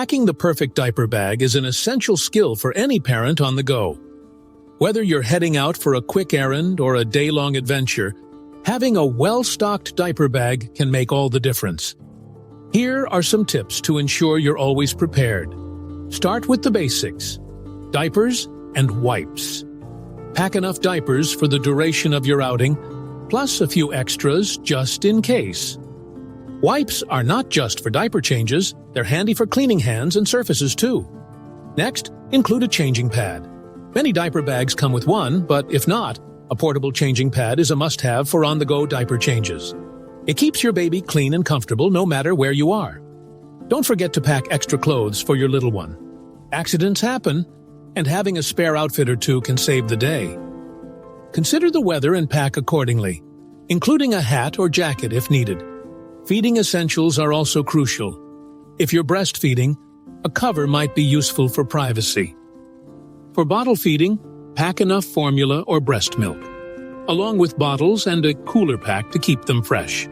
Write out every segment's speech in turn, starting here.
Packing the perfect diaper bag is an essential skill for any parent on the go. Whether you're heading out for a quick errand or a day-long adventure, having a well-stocked diaper bag can make all the difference. Here are some tips to ensure you're always prepared. Start with the basics: diapers and wipes. Pack enough diapers for the duration of your outing, plus a few extras just in case. Wipes are not just for diaper changes, they're handy for cleaning hands and surfaces too. Next, include a changing pad. Many diaper bags come with one, but if not, a portable changing pad is a must-have for on-the-go diaper changes. It keeps your baby clean and comfortable no matter where you are. Don't forget to pack extra clothes for your little one. Accidents happen, and having a spare outfit or two can save the day. Consider the weather and pack accordingly, including a hat or jacket if needed. Feeding essentials are also crucial. If you're breastfeeding, a cover might be useful for privacy. For bottle feeding, pack enough formula or breast milk, along with bottles and a cooler pack to keep them fresh.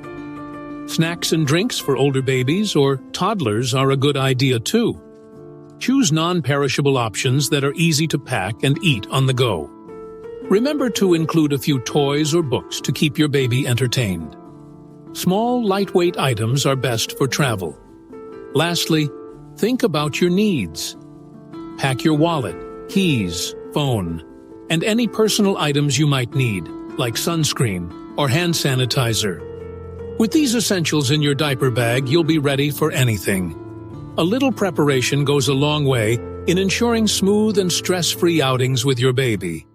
Snacks and drinks for older babies or toddlers are a good idea too. Choose non-perishable options that are easy to pack and eat on the go. Remember to include a few toys or books to keep your baby entertained. Small, lightweight items are best for travel. Lastly, think about your needs. Pack your wallet, keys, phone, and any personal items you might need, like sunscreen or hand sanitizer. With these essentials in your diaper bag, you'll be ready for anything. A little preparation goes a long way in ensuring smooth and stress-free outings with your baby.